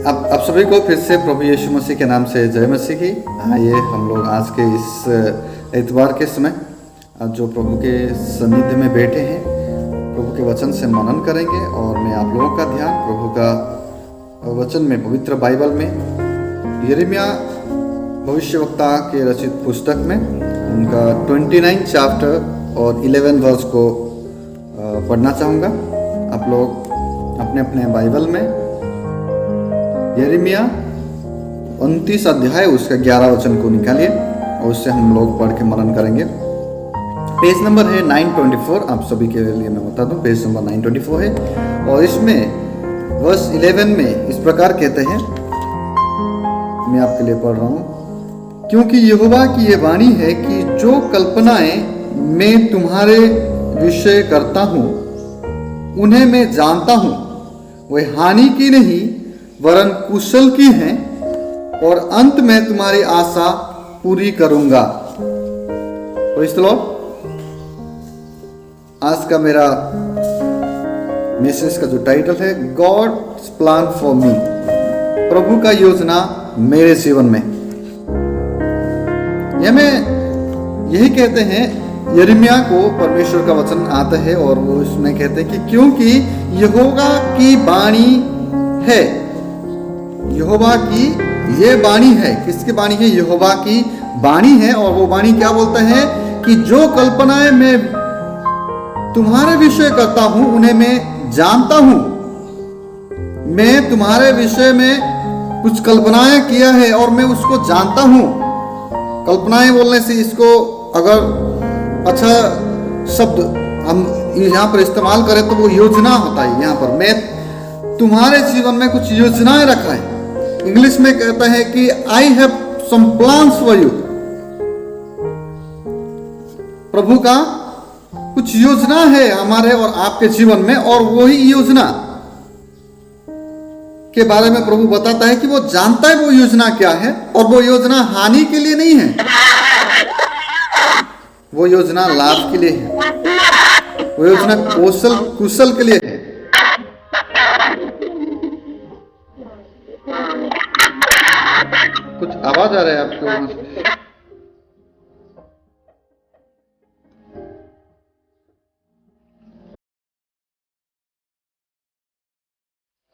आप सभी को फिर से प्रभु यीशु मसीह के नाम से जय मसीह की। आइए हम लोग आज के इस इतवार के समय जो प्रभु के सानिध्य में बैठे हैं, प्रभु के वचन से मनन करेंगे। और मैं आप लोगों का ध्यान प्रभु का वचन में, पवित्र बाइबल में, यिर्मयाह भविष्यवक्ता के रचित पुस्तक में उनका 29 चैप्टर और 11 वर्स को पढ़ना चाहूँगा। आप लोग अपने अपने बाइबल में यिर्मयाह 29 अध्याय उसका 11 वचन को निकालिए और उससे हम लोग पढ़ के मनन करेंगे। पेज नंबर है 924। आप सभी के लिए मैं बता दूं, पेज नंबर 924 है। और इसमें वर्स 11 में इस प्रकार कहते हैं, मैं आपके लिए पढ़ रहा हूं। क्योंकि यहोवा की ये वाणी है कि जो कल्पनाएं मैं तुम्हारे विषय करता हूं उन्हें मैं जानता हूं, वे हानि की नहीं वरन कुशल की हैं, और अंत में तुम्हारी आशा पूरी करूंगा। Praise the Lord. आज का मेरा मैसेज का जो टाइटल है, गॉड्स प्लान फॉर मी, प्रभु का योजना मेरे जीवन में। यह में यही कहते हैं, यिर्मयाह को परमेश्वर का वचन आता है और वो इसमें कहते हैं कि क्योंकि यहोवा की वाणी है, यहोवा की ये वाणी है। किसकी वाणी है? यहोवा की वाणी है। और वो वाणी क्या बोलता है कि जो कल्पनाएं मैं तुम्हारे विषय करता हूं उन्हें मैं जानता हूं। मैं तुम्हारे विषय में कुछ कल्पनाएं किया है और मैं उसको जानता हूं। कल्पनाएं बोलने से इसको अगर अच्छा शब्द हम यहाँ पर इस्तेमाल करें तो वो योजना होता है। यहाँ पर मैं तुम्हारे जीवन में कुछ योजनाएं रखा है। इंग्लिश में कहता है कि I have some plans for you. प्रभु का कुछ योजना है हमारे और आपके जीवन में, और वही योजना के बारे में प्रभु बताता है कि वो जानता है वो योजना क्या है, और वो योजना हानि के लिए नहीं है, वो योजना लाभ के लिए है, वो योजना कुशल के लिए है। कुछ आवाज आ रहा है आपको?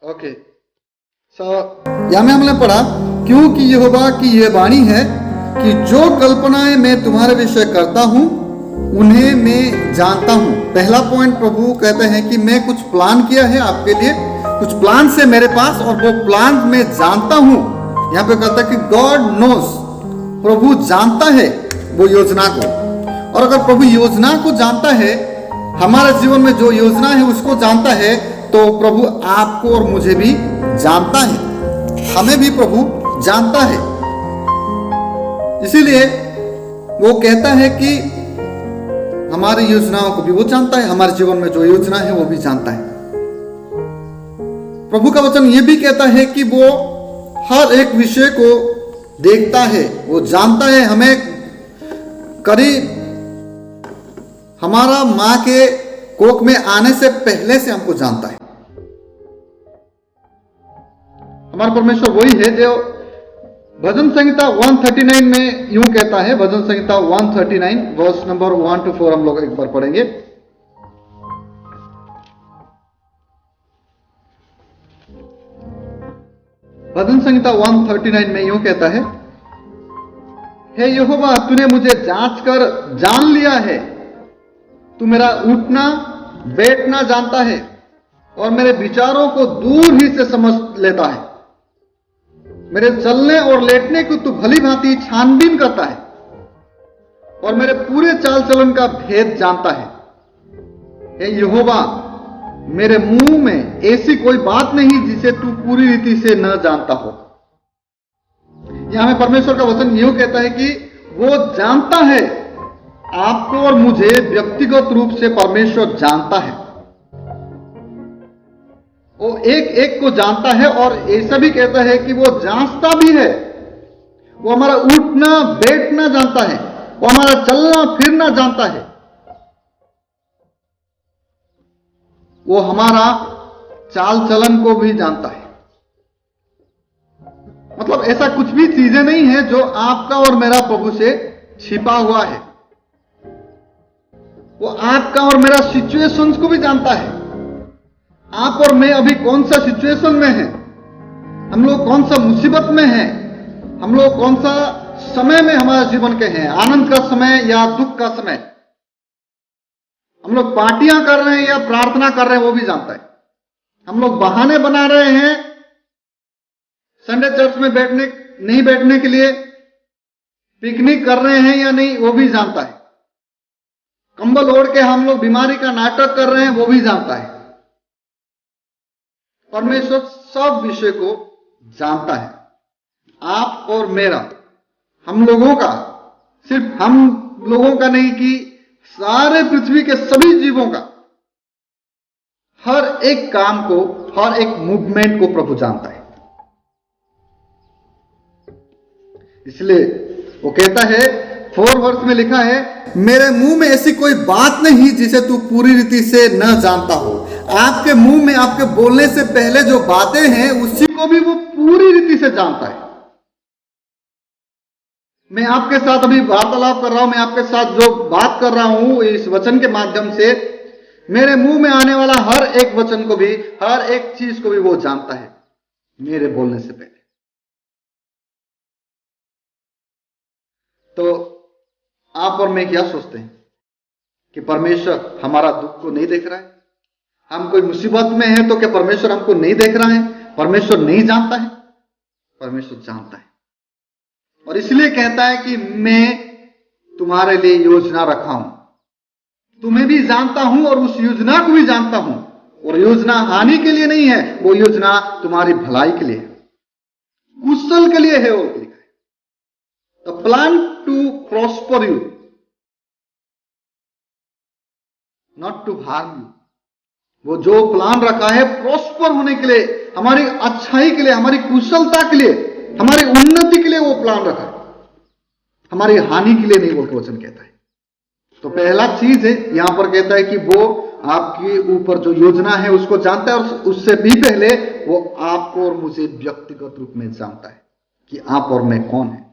ओके, यहां में हमने पढ़ा, क्योंकि यहोवा की यह वाणी है कि जो कल्पनाएं मैं तुम्हारे विषय करता हूं उन्हें मैं जानता हूं। पहला पॉइंट प्रभु कहते हैं कि मैं कुछ प्लान किया है आपके लिए, कुछ प्लान है मेरे पास, और वो प्लान मैं जानता हूं। यहाँ पे कहता है कि गॉड नोस, प्रभु जानता है वो योजना को। और अगर प्रभु योजना को जानता है, हमारे जीवन में जो योजना है उसको जानता है, तो प्रभु आपको और मुझे भी जानता है, हमें भी प्रभु जानता है। इसीलिए वो कहता है कि हमारी योजनाओं को भी वो जानता है, हमारे जीवन में जो योजना है वो भी जानता है। प्रभु का वचन ये भी कहता है कि वो हर एक विषय को देखता है, वो जानता है। हमें करीब हमारा मां के कोख में आने से पहले से हमको जानता है। हमारा परमेश्वर वही है जो भजन संहिता 139 में यूं कहता है। भजन संहिता 139 वर्स नंबर 1 to 4 हम लोग एक बार पढ़ेंगे। भजन संहिता 139 में यूं कहता है, हे यहोवा, तूने मुझे जांच कर जान लिया है। तू मेरा उठना बैठना जानता है और मेरे विचारों को दूर ही से समझ लेता है। मेरे चलने और लेटने को तू भली भांति छानबीन करता है और मेरे पूरे चाल चलन का भेद जानता है। हे यहोवा, मेरे मुंह में ऐसी कोई बात नहीं जिसे तू पूरी रीति से न जानता हो। यहां में परमेश्वर का वचन यूं कहता है कि वो जानता है आपको और मुझे, व्यक्तिगत रूप से परमेश्वर जानता है। वो एक एक को जानता है, और ऐसा भी कहता है कि वो जांचता भी है। वो हमारा उठना बैठना जानता है, वो हमारा चलना फिरना जानता है, वो हमारा चाल चलन को भी जानता है। मतलब ऐसा कुछ भी चीजें नहीं है जो आपका और मेरा प्रभु से छिपा हुआ है। वो आपका और मेरा सिचुएशंस को भी जानता है। आप और मैं अभी कौन सा सिचुएशन में हैं, हम लोग कौन सा मुसीबत में हैं, हम लोग कौन सा समय में हमारे जीवन के हैं, आनंद का समय या दुख का समय, हम लोग पार्टियां कर रहे हैं या प्रार्थना कर रहे हैं, वो भी जानता है। हम लोग बहाने बना रहे हैं संडे चर्च में नहीं बैठने के लिए, पिकनिक कर रहे हैं या नहीं, वो भी जानता है। कंबल ओढ़ के हम लोग बीमारी का नाटक कर रहे हैं, वो भी जानता है। परमेश्वर सब विषय को जानता है। आप और मेरा, हम लोगों का, सिर्फ हम लोगों का नहीं कि सारे पृथ्वी के सभी जीवों का, हर एक काम को, हर एक मूवमेंट को प्रभु जानता है। इसलिए वो कहता है, 4 वर्ष में लिखा है, मेरे मुंह में ऐसी कोई बात नहीं जिसे तू पूरी रीति से न जानता हो। आपके मुंह में, आपके बोलने से पहले जो बातें हैं, उसी को भी वो पूरी रीति से जानता है। मैं आपके साथ अभी वार्तालाप कर रहा हूं, मैं आपके साथ जो बात कर रहा हूं इस वचन के माध्यम से, मेरे मुंह में आने वाला हर एक वचन को भी, हर एक चीज को भी वो जानता है मेरे बोलने से पहले। तो आप और मैं क्या सोचते हैं कि परमेश्वर हमारा दुख को नहीं देख रहा है? हम कोई मुसीबत में हैं तो क्या परमेश्वर हमको नहीं देख रहा है? परमेश्वर नहीं जानता है? परमेश्वर जानता है, और इसलिए कहता है कि मैं तुम्हारे लिए योजना रखा हूं, तुम्हें भी जानता हूं और उस योजना को भी जानता हूं। और योजना हानि के लिए नहीं है, वो योजना तुम्हारी भलाई के लिए है, कुशल के लिए है। वो लिखा है, the plan to prosper you, not to harm you. वो जो प्लान रखा है प्रॉस्पर होने के लिए, हमारी अच्छाई के लिए, हमारी कुशलता के लिए, हमारी उन्नति के लिए वो प्लान रखा है, हमारी हानि के लिए नहीं, बोल के वचन कहता है। तो पहला चीज है यहां पर कहता है कि वो आपके ऊपर जो योजना है उसको जानता है, और उससे भी पहले वो आपको और मुझे व्यक्तिगत रूप में जानता है कि आप और मैं कौन है,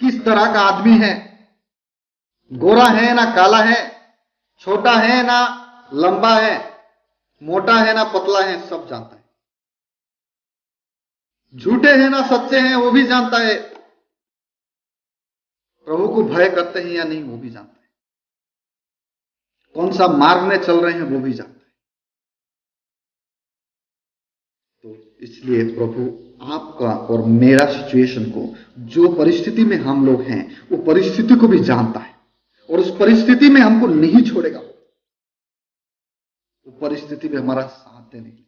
किस तरह का आदमी है, गोरा है ना काला है, छोटा है ना लंबा है, मोटा है ना पतला है, सब जानता है। झूठे हैं ना सच्चे हैं, वो भी जानता है। प्रभु को भय करते हैं या नहीं, वो भी जानता है। कौन सा मार्ग में चल रहे हैं, वो भी जानता है। तो इसलिए प्रभु आपका और मेरा सिचुएशन को, जो परिस्थिति में हम लोग हैं, वो परिस्थिति को भी जानता है, और उस परिस्थिति में हमको नहीं छोड़ेगा। वो परिस्थिति में हमारा साथ देने की,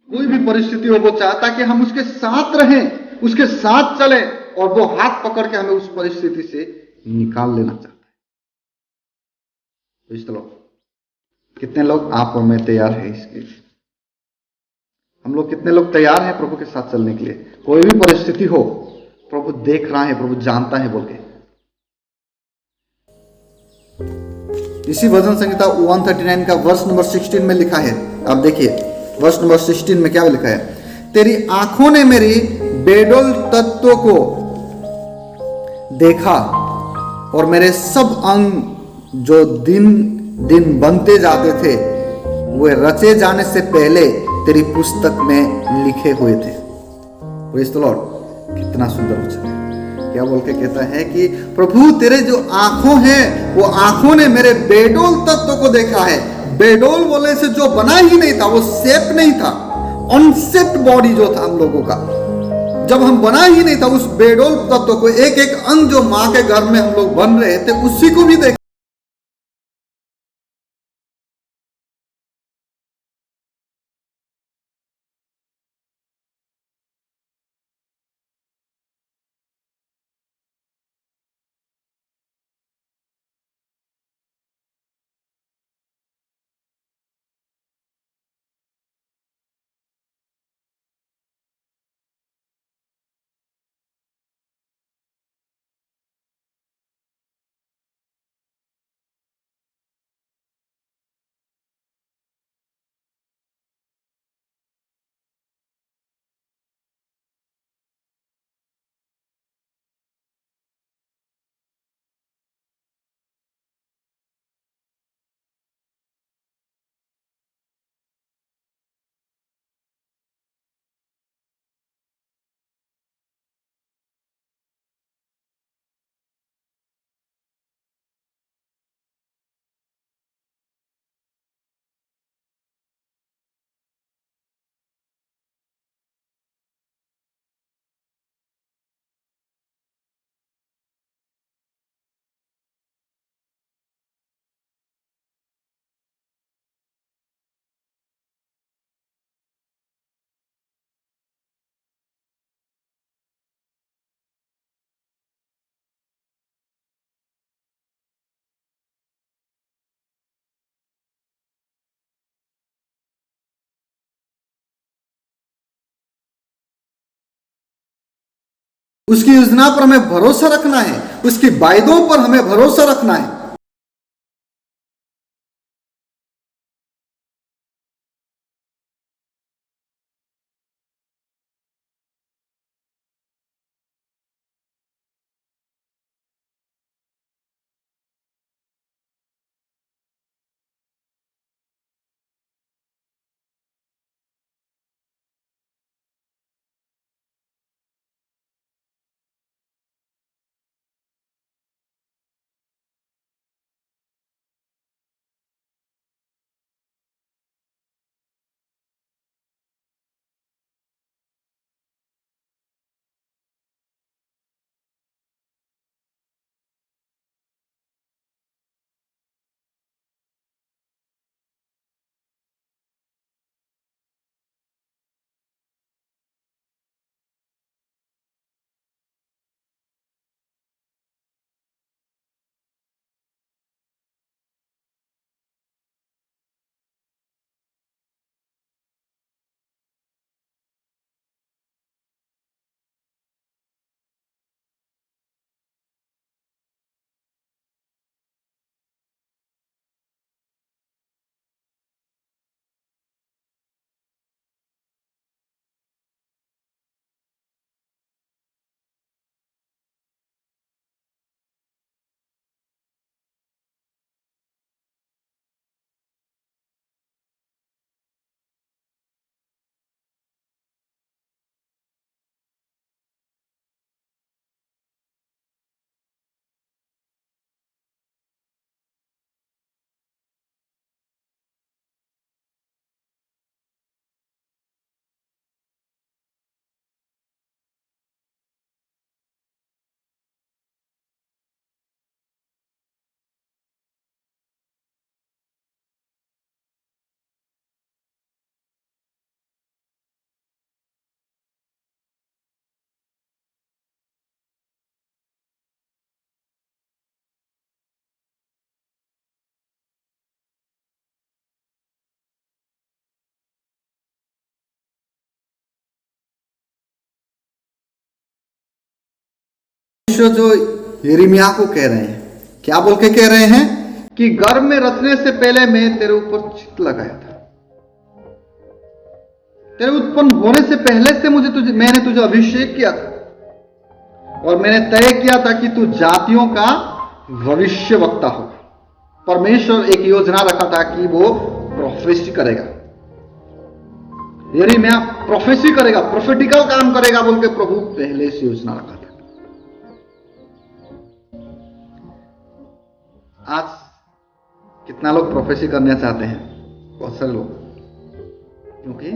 कोई भी परिस्थिति हो, वो चाहता कि हम उसके साथ रहें, उसके साथ चले, और वो हाथ पकड़ के हमें उस परिस्थिति से निकाल लेना चाहता है। तो इस तरह कितने लोग, आप और मैं, तैयार है इसके लिए? हम लोग कितने लोग तैयार हैं प्रभु के साथ चलने के लिए? कोई भी परिस्थिति हो, प्रभु देख रहा है, प्रभु जानता है बोल के। इसी भजन संहिता 139 का वर्ष नंबर 16 में लिखा है, आप देखिए वर्ष नंबर 16 में क्या लिखा है, तेरी आंखों ने मेरी बेडौल तत्वों को देखा, और मेरे सब अंग जो दिन दिन बनते जाते थे, वे रचे जाने से पहले तेरी पुस्तक में लिखे हुए थे। प्रेज़ द लॉर्ड, कितना सुंदर वचन है। क्या बोल के कहता है कि प्रभु तेरे जो आंखों हैं, वो आंखों ने मेरे बेडौल तत्व को देखा है। बेडौल बोलने से जो बना ही नहीं था, वो शेप नहीं था, अनशेप्ड बॉडी जो था हम लोगों का, जब हम बना ही नहीं था, उस बेडौल तत्व को, एक एक अंग जो मां के गर्भ में हम लोग बन रहे थे, उसी को भी देखा। उसकी योजना पर हमें भरोसा रखना है, उसकी वायदों पर हमें भरोसा रखना है। परमेश्वर जो यिर्मयाह को कह रहे हैं, क्या बोल के कह रहे हैं कि गर्भ में रचने से पहले मैं तेरे ऊपर चित्त लगाया था, तेरे उत्पन्न होने से पहले से मैंने तुझे अभिषेक किया था और मैंने तय किया था कि तू जातियों का भविष्य वक्ता हो। परमेश्वर एक योजना रखा था कि वो प्रोफेसी करेगा, यिर्मयाह प्रोफेसी करेगा, प्रोफेटिकल काम करेगा बोल के प्रभु पहले से योजना रखा था। आज कितना लोग प्रोफेसी करना चाहते हैं? बहुत सारे लोग, क्योंकि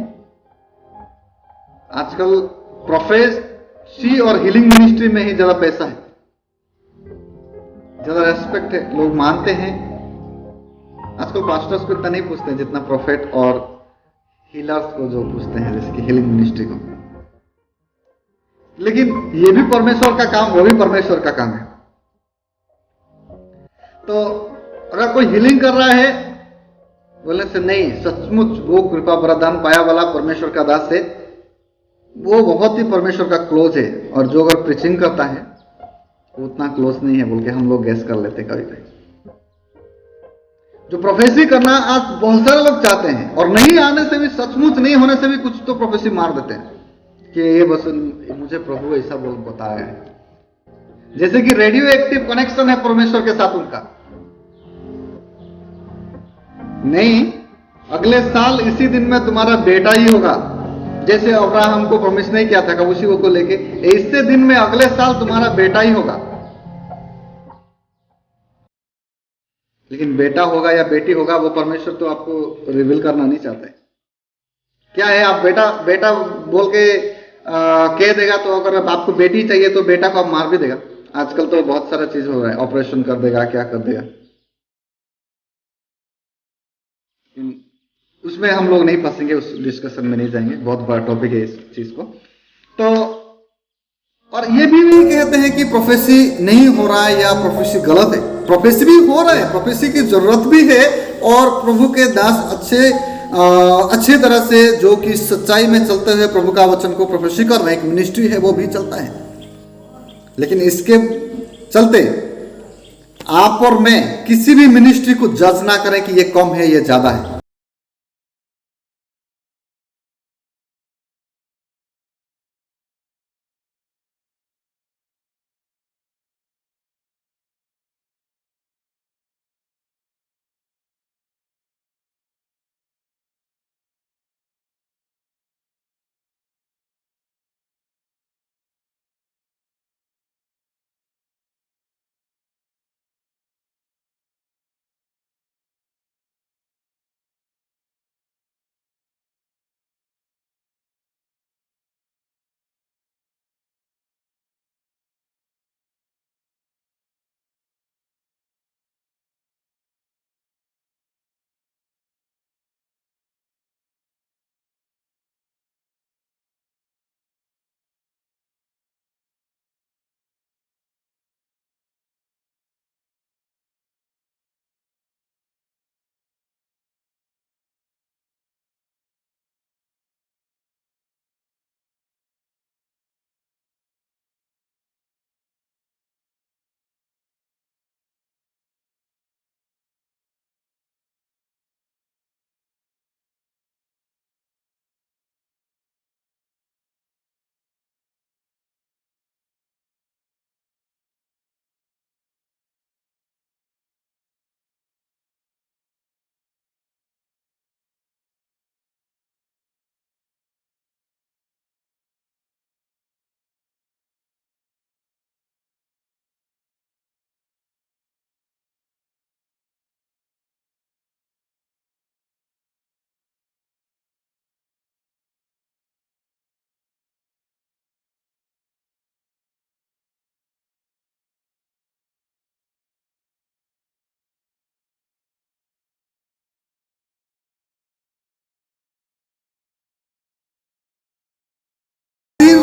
आजकल प्रोफेसी और हीलिंग मिनिस्ट्री में ही ज्यादा पैसा है, ज्यादा रेस्पेक्ट है, लोग मानते हैं। आजकल पास्टर्स को इतना नहीं पूछते हैं जितना प्रोफेट और हीलर्स को जो पूछते हैं, जैसे कि हीलिंग मिनिस्ट्री को। लेकिन ये भी परमेश्वर का काम, वो भी परमेश्वर का काम है। तो अगर कोई हीलिंग कर रहा है बोलने से नहीं, सचमुच वो कृपा वरदान पाया वाला परमेश्वर का दास है, वो बहुत ही परमेश्वर का क्लोज है। और जो अगर प्रीचिंग करता है वो उतना क्लोज नहीं है बोल के हम लोग गैस कर लेते कभी कभी। जो प्रोफेसी करना आज बहुत सारे लोग चाहते हैं, और नहीं आने से भी, सचमुच नहीं होने से भी कुछ तो प्रोफेसी मार देते हैं कि ये बस मुझे प्रभु ऐसा बोल बताया है, जैसे कि रेडियो एक्टिव कनेक्शन है परमेश्वर के साथ उनका। नहीं, अगले साल इसी दिन में तुम्हारा बेटा ही होगा, जैसे अब्राहम को प्रॉमिस नहीं किया था उसी को लेके, इससे दिन में अगले साल तुम्हारा बेटा ही होगा। लेकिन बेटा होगा या बेटी होगा वो परमेश्वर तो आपको रिवील करना नहीं चाहते। क्या है, आप बेटा बेटा बोल के कह देगा, तो अगर आपको बेटी चाहिए तो बेटा को आप मार भी देगा। आजकल तो बहुत सारा चीज हो रहा है, ऑपरेशन कर देगा, क्या कर देगा। उसमें हम लोग नहीं फंसेंगे, उस डिस्कशन में नहीं जाएंगे, बहुत बड़ा टॉपिक है इस चीज को। तो और ये भी कहते हैं कि प्रोफेसी नहीं हो रहा है या प्रोफेसी गलत है। प्रोफेसी भी हो रहा है, प्रोफेसी की जरूरत भी है, और प्रभु के दास अच्छे तरह से जो कि सच्चाई में चलते हुए प्रभु का वचन को प्रोफेसी कर रहे हैं, एक मिनिस्ट्री है वो भी चलता है। लेकिन इसके चलते आप और मैं किसी भी मिनिस्ट्री को जज ना करें कि ये कम है ये ज्यादा है।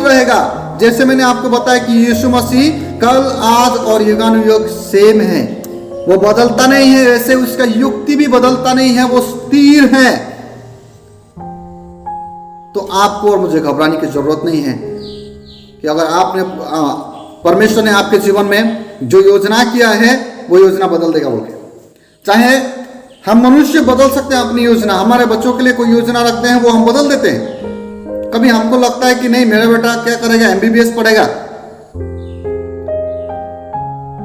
रहेगा। जैसे मैंने आपको बताया कि यीशु मसीह कल आज और युगानुयुग सेम है, वो बदलता नहीं है, वैसे उसका युक्ति भी बदलता नहीं है, वो स्थिर है। तो आपको और मुझे घबराने की जरूरत नहीं है कि अगर आपने परमेश्वर ने आपके जीवन में जो योजना किया है वो योजना बदल देगा बोल के। चाहे हम मनुष्य बदल सकते हैं अपनी योजना, हमारे बच्चों के लिए कोई योजना रखते हैं वो हम बदल देते हैं। कभी हमको लगता है कि नहीं मेरा बेटा क्या करेगा, एमबीबीएस पढ़ेगा,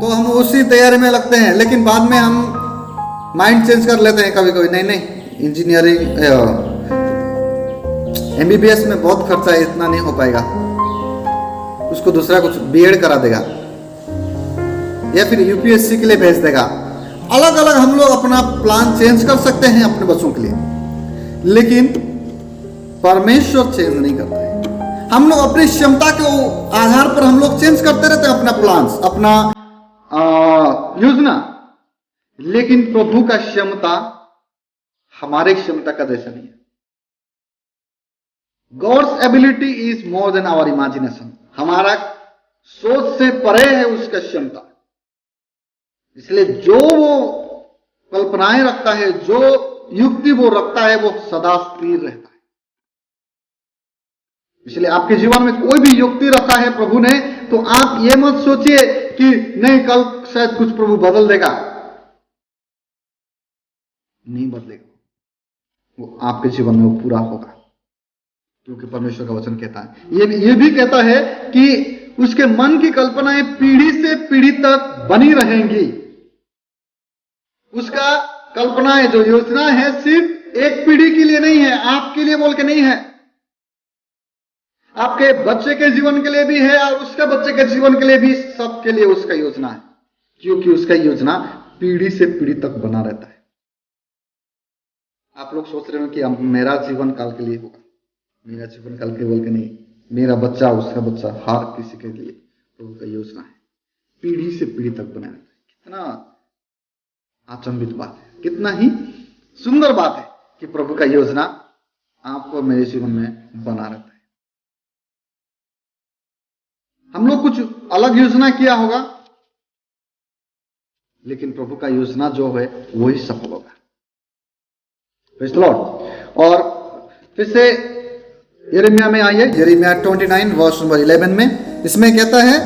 तो हम उसी तैयारी में लगते हैं, लेकिन बाद में हम माइंड चेंज कर लेते हैं कभी कभी, नहीं नहीं इंजीनियरिंग एमबीबीएस में बहुत खर्चा है, इतना नहीं हो पाएगा, उसको दूसरा कुछ बीएड करा देगा या फिर यूपीएससी के लिए भेज देगा। अलग अलग हम लोग अपना प्लान चेंज कर सकते हैं अपने बच्चों के लिए, लेकिन परमेश्वर चेंज नहीं करता है। हम लोग अपनी क्षमता के आधार पर हम लोग चेंज करते रहते हैं अपना प्लान, अपना योजना, लेकिन प्रभु का क्षमता हमारे क्षमता का जैसा नहीं है। God's ability is more than our imagination, हमारा सोच से परे है उसका क्षमता। इसलिए जो वो कल्पनाएं रखता है, जो युक्ति वो रखता है, वो सदा स्थिर रहता है। इसलिए आपके जीवन में कोई भी युक्ति रखा है प्रभु ने, तो आप ये मत सोचिए कि नहीं कल शायद कुछ प्रभु बदल देगा, नहीं बदलेगा, वो आपके जीवन में वो पूरा होगा, क्योंकि परमेश्वर का वचन कहता है, ये भी कहता है कि उसके मन की कल्पनाएं पीढ़ी से पीढ़ी तक बनी रहेंगी। उसका कल्पनाएं जो योजना है सिर्फ एक पीढ़ी के लिए नहीं है, आपके लिए बोल के नहीं है, आपके बच्चे के जीवन के लिए भी है और उसके बच्चे के जीवन के लिए भी, सबके लिए उसका योजना है, क्योंकि उसका योजना पीढ़ी से पीढ़ी तक बना रहता है। आप लोग सोच रहे हो कि मेरा जीवन काल के लिए होगा, मेरा जीवन काल के बोल के नहीं, मेरा बच्चा उसका बच्चा, हर किसी के लिए प्रभु का योजना है, पीढ़ी से पीढ़ी तक बना रहता है। कितना अचंभित बात है, कितना ही सुंदर बात है कि प्रभु का योजना आपको मेरे जीवन में बना रहता है। हम लोग कुछ अलग योजना किया होगा, लेकिन प्रभु का योजना जो है वो ही सफल होगा। Praise the Lord. और फिर से यिर्मयाह में आइए, यिर्मयाह 29 वर्स नंबर 11 में इसमें कहता है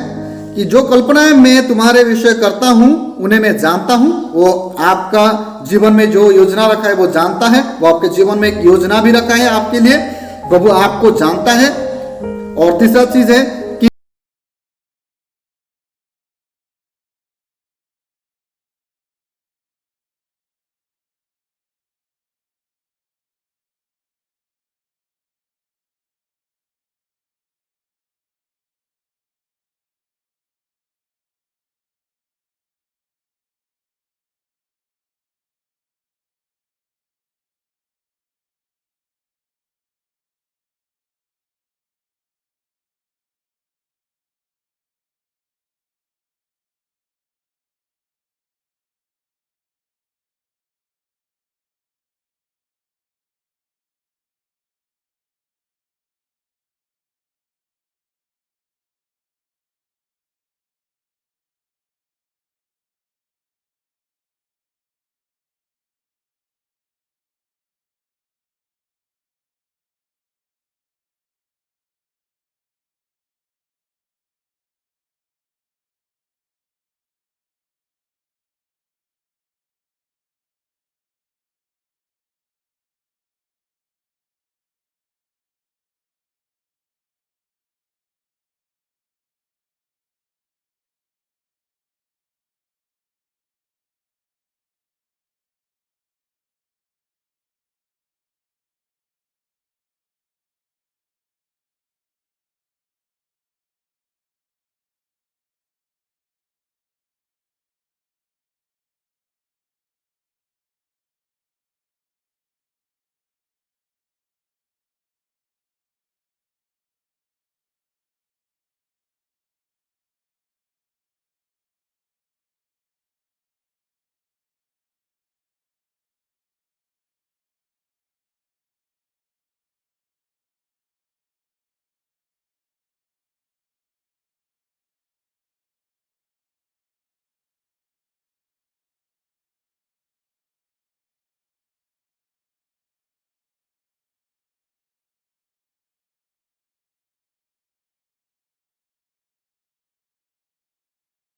कि जो कल्पनाएं मैं तुम्हारे विषय करता हूं उन्हें मैं जानता हूं। वो आपका जीवन में जो योजना रखा है वो जानता है। वो आपके जीवन में एक योजना भी रखा है आपके लिए। प्रभु आपको जानता है। और तीसरा चीज है कि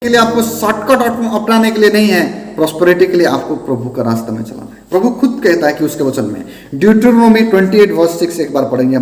के लिए आपको शॉर्टकट अपनाने के लिए नहीं है, प्रॉस्पेरिटी के लिए आपको प्रभु का रास्ते में चलाना है। प्रभु खुद कहता है कि उसके वचन में ड्यूटरोनोमी 28:6 एक बार पढ़ेंगे।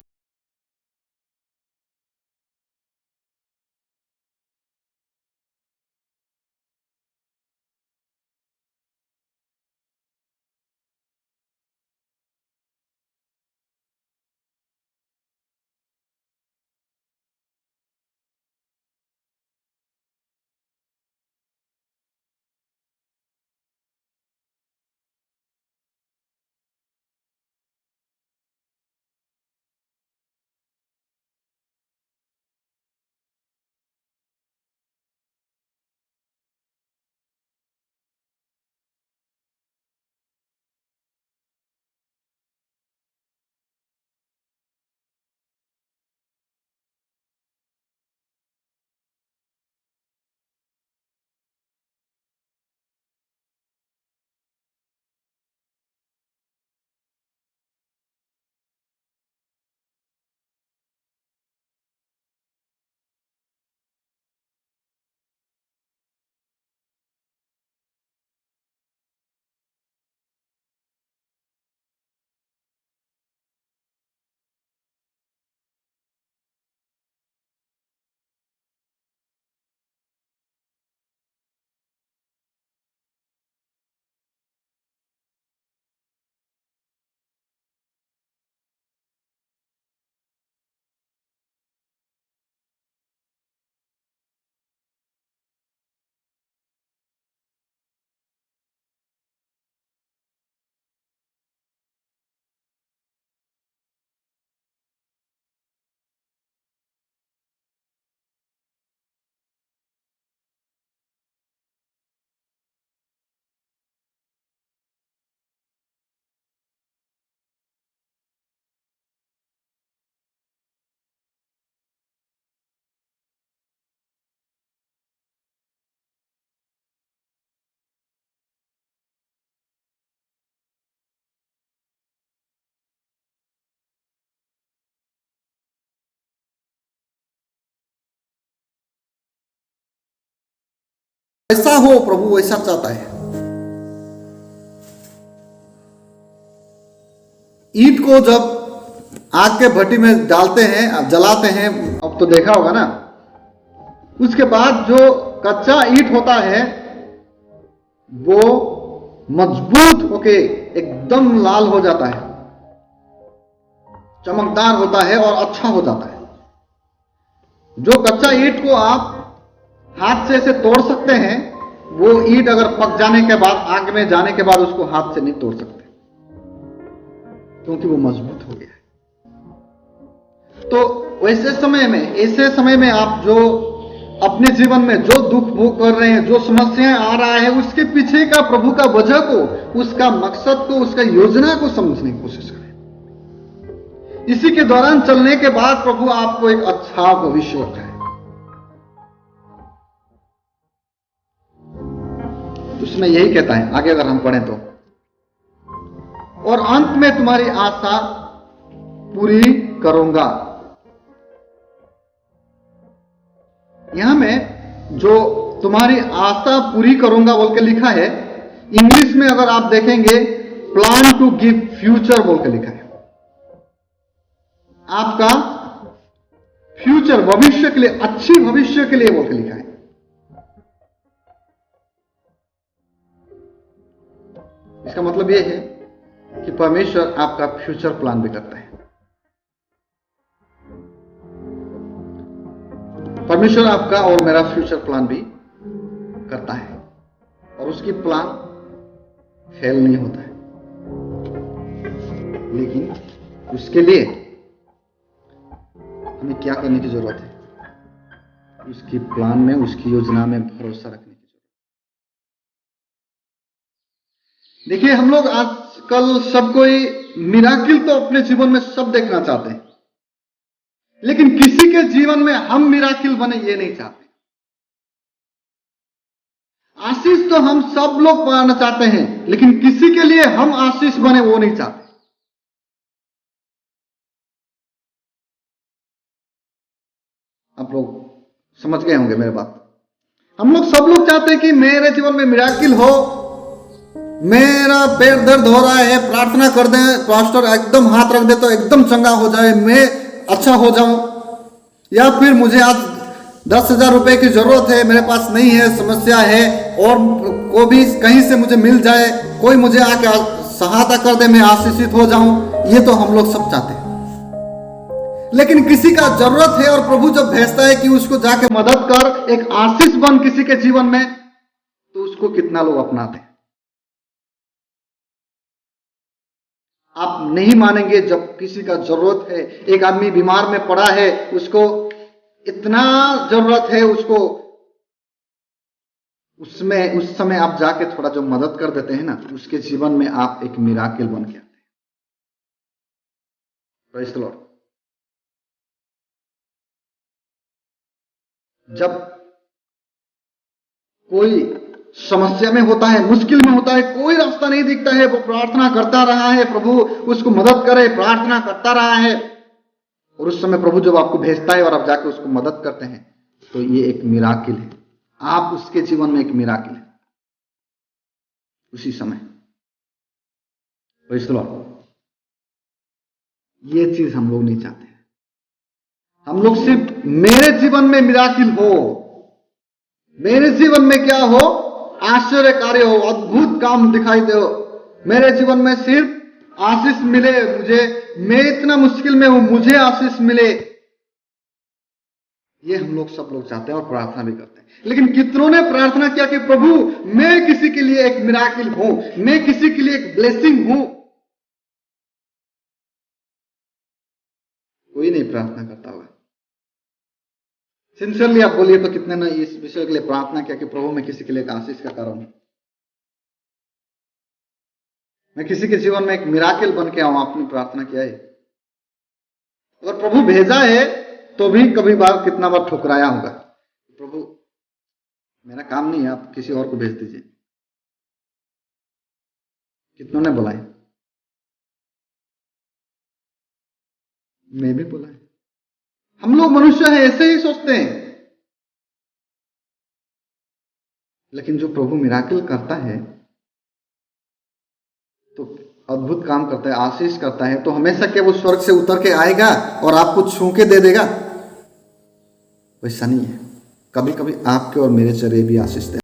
ऐसा हो, प्रभु वैसा चाहता है। ईंट को जब आग के भट्टी में डालते हैं, जलाते हैं, अब तो देखा होगा ना, उसके बाद जो कच्चा ईंट होता है वो मजबूत होके एकदम लाल हो जाता है, चमकदार होता है और अच्छा हो जाता है। जो कच्चा ईंट को आप हाथ से ऐसे तोड़ सकते हैं, वो ईंट अगर पक जाने के बाद, आग में जाने के बाद उसको हाथ से नहीं तोड़ सकते, क्योंकि वो मजबूत हो गया है। तो वैसे समय में, ऐसे समय में आप जो अपने जीवन में जो दुख भोग कर रहे हैं, जो समस्याएं आ रहा है, उसके पीछे का प्रभु का वजह को, उसका मकसद को, उसका योजना को समझने की कोशिश करें। इसी के दौरान चलने के बाद प्रभु आपको एक अच्छा भविष्य रखा है। उसमें यही कहता है आगे, अगर हम पढ़ें तो, और अंत में तुम्हारी आशा पूरी करूंगा। यहां में जो तुम्हारी आशा पूरी करूंगा बोल के लिखा है, इंग्लिश में अगर आप देखेंगे प्लान टू गिव फ्यूचर बोल के लिखा है। आपका फ्यूचर, भविष्य के लिए, अच्छी भविष्य के लिए बोल के लिखा है। इसका मतलब यह है कि परमेश्वर आपका फ्यूचर प्लान भी करता है। परमेश्वर आपका और मेरा फ्यूचर प्लान भी करता है, और उसकी प्लान फेल नहीं होता है। लेकिन उसके लिए हमें क्या करने की जरूरत है? उसकी प्लान में, उसकी योजना में भरोसा रखने की जरूरत है। देखिए, हम लोग आजकल सब कोई मिराकिल तो अपने जीवन में सब देखना चाहते हैं, लेकिन किसी के जीवन में हम मिराकिल बने ये नहीं चाहते। आशीष तो हम सब लोग पाना चाहते हैं, लेकिन किसी के लिए हम आशीष बने वो नहीं चाहते। आप लोग समझ गए होंगे मेरी बात। हम लोग, सब लोग चाहते हैं कि मेरे जीवन में मिराकिल हो, मेरा पैर दर्द हो रहा है, प्रार्थना कर दे, पास्टर एकदम हाथ रख दे तो एकदम चंगा हो जाए, मैं अच्छा हो जाऊं, या फिर मुझे आज 10,000 रुपए की जरूरत है, मेरे पास नहीं है, समस्या है, और को भी कहीं से मुझे मिल जाए, कोई मुझे आके सहायता कर दे, मैं आशीषित हो जाऊं। ये तो हम लोग सब चाहते हैं। लेकिन किसी का जरूरत है और प्रभु जब भेजता है कि उसको जाके मदद कर, एक आशीष बन किसी के जीवन में, तो उसको कितना लोग अपनाते हैं। आप नहीं मानेंगे, जब किसी का जरूरत है, एक आदमी बीमार में पड़ा है, उसको इतना जरूरत है, उसको उसमें उस समय आप जाके थोड़ा जो मदद कर देते हैं ना, उसके जीवन में आप एक मिराकिल बन के आते हैं। Praise the Lord. जब कोई समस्या में होता है, मुश्किल में होता है, कोई रास्ता नहीं दिखता है, वो प्रार्थना करता रहा है, प्रभु उसको मदद करे, प्रार्थना करता रहा है, और उस समय प्रभु जब आपको भेजता है और आप जाके उसको मदद करते हैं, तो ये एक मिराकिल है। आप उसके जीवन में एक मिराकिल है उसी समय। Praise the Lord. ये चीज हम लोग नहीं चाहते। हम लोग सिर्फ मेरे जीवन में मिराकिल हो, मेरे जीवन में क्या हो, आश्चर्य कार्य हो, अद्भुत काम दिखाई दे, मेरे जीवन में सिर्फ आशीष मिले मुझे, मैं इतना मुश्किल में हूं, मुझे आशीष मिले। ये हम लोग सब लोग चाहते हैं और प्रार्थना भी करते हैं। लेकिन कितनों ने प्रार्थना किया कि प्रभु मैं किसी के लिए एक मिराकिल हूं, मैं किसी के लिए एक ब्लेसिंग हूं? कोई नहीं प्रार्थना करता होगा। सिंसियरली आप बोलिए तो कितने ने इस विषय के लिए प्रार्थना किया कि प्रभु मैं किसी के लिए एक आशीष का कारण हूं, मैं किसी के जीवन में एक मिराकिल बन के आऊं? आपने प्रार्थना किया है? अगर प्रभु भेजा है तो भी कभी बार, कितना बार ठुकराया होगा, प्रभु मेरा काम नहीं है, आप किसी और को भेज दीजिए। कितनों ने बोला है? मैं भी बोला है। हम लोग मनुष्य हैं, ऐसे ही सोचते हैं। लेकिन जो प्रभु मिराकिल करता है तो अद्भुत काम करता है, आशीष करता है, तो हमेशा क्या वो स्वर्ग से उतर के आएगा और आपको छू के दे देगा? वैसा नहीं है। कभी कभी आपके और मेरे चेहरे भी आशीष दे।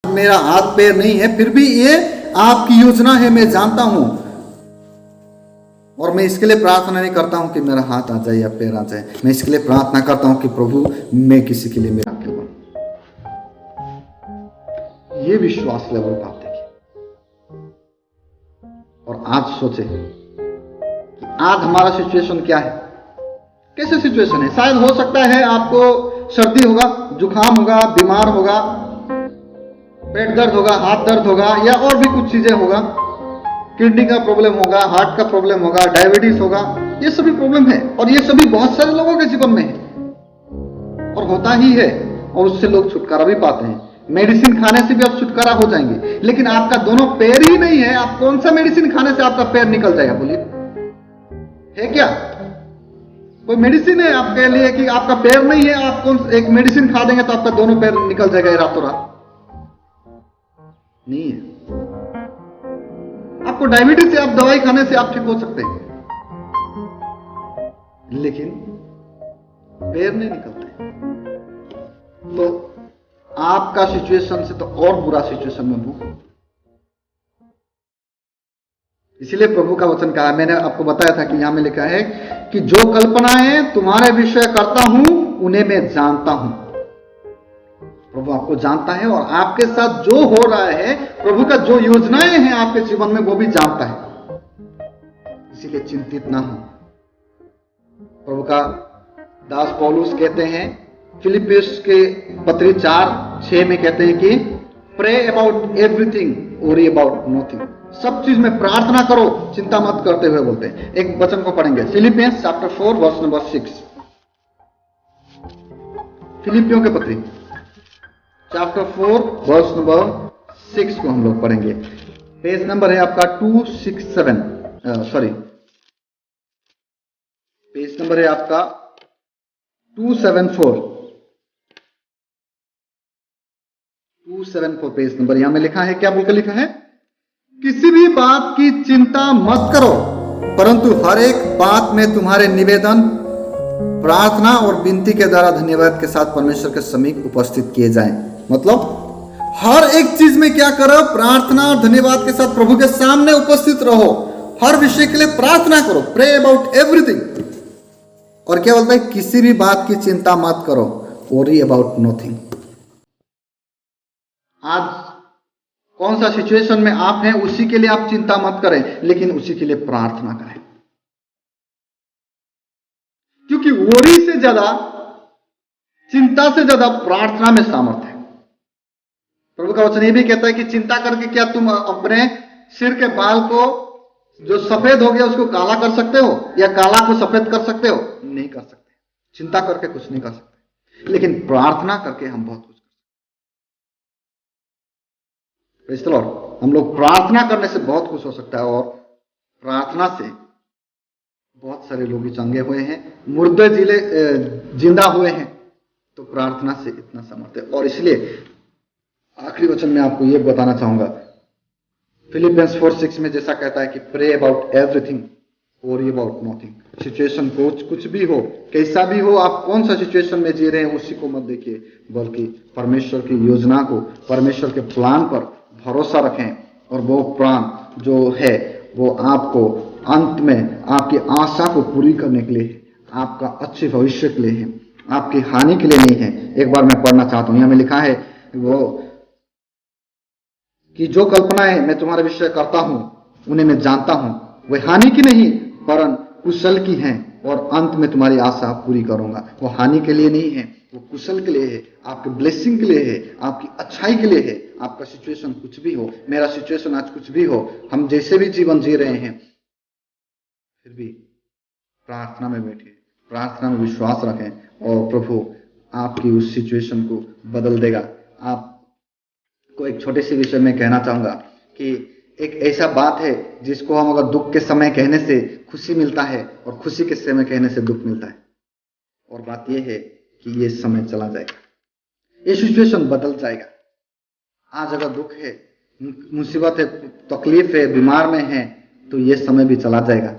मेरा हाथ पैर नहीं है, फिर भी ये आपकी योजना है, मैं जानता हूं। और मैं इसके लिए प्रार्थना नहीं करता हूं कि मेरा हाथ आ जाए या पैर आ जाए, मैं इसके लिए प्रार्थना करता हूं कि प्रभु मैं किसी के लिए मिराकिल बनूं। ये विश्वास लेवल पर आप देखिए। और आज सोचे कि आज हमारा सिचुएशन क्या है, कैसे सिचुएशन है। शायद हो सकता है आपको सर्दी होगा, जुकाम होगा, बीमार होगा, पेट दर्द होगा, हाथ दर्द होगा, या और भी कुछ चीजें होगा, किडनी का प्रॉब्लम होगा, हार्ट का प्रॉब्लम होगा, डायबिटीज होगा। ये सभी प्रॉब्लम है और ये सभी बहुत सारे लोगों के जीवन में है और होता ही है, और उससे लोग छुटकारा भी पाते हैं। मेडिसिन खाने से भी आप छुटकारा हो जाएंगे, लेकिन आपका दोनों पैर ही नहीं है, आप कौन सा मेडिसिन खाने से आपका पैर निकल जाएगा? बोलिए, है क्या कोई मेडिसिन है आपके लिए कि आपका पैर नहीं है, आप कौन एक मेडिसिन खा देंगे तो आपका दोनों पैर निकल जाएगा रातों रात? नहीं है। आपको डायबिटीज से, आप दवाई खाने से आप ठीक हो सकते हैं, लेकिन पैर नहीं निकलते। तो आपका सिचुएशन से तो और बुरा सिचुएशन में हूं। इसीलिए प्रभु का वचन कहा, मैंने आपको बताया था कि यहां में लिखा है कि जो कल्पनाएं तुम्हारे विषय करता हूं उन्हें मैं जानता हूं। प्रभु आपको जानता है और आपके साथ जो हो रहा है, प्रभु का जो योजनाएं हैं आपके जीवन में, वो भी जानता है। इसीलिए चिंतित ना हो। प्रभु का दास पौलुस कहते हैं, फिलिपियंस के पत्री 4:6 में कहते हैं कि pray about everything, worry about nothing. सब चीज में प्रार्थना करो, चिंता मत करते हुए बोलते हैं। एक वचन को पढ़ेंगे, फिलिपियंस चैप्टर 4 वर्स नंबर 6। फिलिपियों के पत्री चैप्टर 4 वर्स नंबर 6 को हम लोग पढ़ेंगे। पेज नंबर है आपका 267, सॉरी, पेज नंबर है आपका 274 पेज नंबर। यहां में लिखा है, क्या बोलकर लिखा है? किसी भी बात की चिंता मत करो, परंतु हर एक बात में तुम्हारे निवेदन प्रार्थना और विनती के द्वारा धन्यवाद के साथ परमेश्वर के समीप उपस्थित किए जाएं। मतलब हर एक चीज में क्या करो, प्रार्थना और धन्यवाद के साथ प्रभु के सामने उपस्थित रहो। हर विषय के लिए प्रार्थना करो, प्रे अबाउट एवरीथिंग। और क्या बोलता है, किसी भी बात की चिंता मत करो, वरी अबाउट नथिंग। आज कौन सा सिचुएशन में आप हैं उसी के लिए आप चिंता मत करें, लेकिन उसी के लिए प्रार्थना करें, क्योंकि वरी से ज्यादा, चिंता से ज्यादा प्रार्थना में सामर्थ्य है। प्रभु का वचन ये भी कहता है कि चिंता करके क्या तुम अपने सिर के बाल को जो सफेद हो गया उसको काला कर सकते हो, या काला को सफेद कर सकते हो? नहीं कर सकते। चिंता करके कुछ नहीं कर सकते, लेकिन प्रार्थना करके हम बहुत कुछ कर सकते हैं। हम लोग प्रार्थना करने से बहुत कुछ हो सकता है, और प्रार्थना से बहुत सारे लोग चंगे हुए हैं, मुर्दे जिंदा हुए हैं। तो प्रार्थना से इतना सामर्थ्य है। और इसलिए आखिरी वचन में आपको यह बताना चाहूंगा, फिलिपियंस 4:6 में जैसा कहता है कि pray about everything, worry about nothing. Situation कुछ भी हो, कैसा भी हो, आप कौन सा सिचुएशन में जी रहे हैं उसी को मत देखिए, बल्कि परमेश्वर की योजना को, परमेश्वर के प्लान पर भरोसा रखें। और वो प्लान जो है वो आपको अंत में आपकी आशा को पूरी करने के लिए है, आपका अच्छे भविष्य के लिए है, आपकी हानि के लिए नहीं है। एक बार मैं पढ़ना चाहता हूं, यहां में लिखा है वो कि जो कल्पनाएं मैं तुम्हारे विषय करता हूं उन्हें मैं जानता हूं, वे हानि की नहीं वरन कुशल की हैं, और अंत में तुम्हारी आशा पूरी करूंगा। वो हानि के लिए नहीं है, वो कुशल के लिए है, आपके ब्लेसिंग के लिए है, आपकी अच्छाई के लिए है। आपका सिचुएशन कुछ भी हो, मेरा सिचुएशन आज कुछ भी हो, हम जैसे भी जीवन जी रहे हैं, फिर भी प्रार्थना में बैठिए, प्रार्थना में विश्वास रखें, और प्रभु आपकी उस सिचुएशन को बदल देगा। आपको एक छोटे से विषय में कहना चाहूंगा कि एक ऐसा बात है जिसको हम अगर दुख के समय कहने से खुशी मिलता है, और खुशी के समय कहने से दुख मिलता है। और बात यह है कि ये समय चला जाएगा, ये सिचुएशन बदल जाएगा। आज अगर दुख है, मुसीबत है, तकलीफ है, बीमार में है, तो ये समय भी चला जाएगा,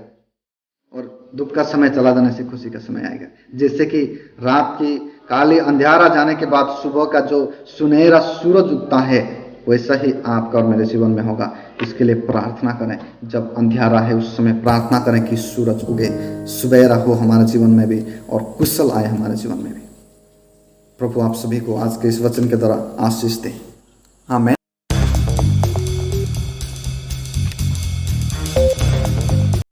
और दुख का समय चला जाने से खुशी का समय आएगा। जैसे कि रात की काले अंधेरा जाने के बाद सुबह का जो सुनहरा सूरज उगता है, वैसा ही आपका और मेरे जीवन में होगा। इसके लिए प्रार्थना करें, जब अंधेरा है उस समय प्रार्थना करें कि सूरज उगे, सुबेरा हो हमारे जीवन में भी, और कुशल आए हमारे जीवन में भी। प्रभु आप सभी को आज के इस वचन के द्वारा आशीष दे। आमीन।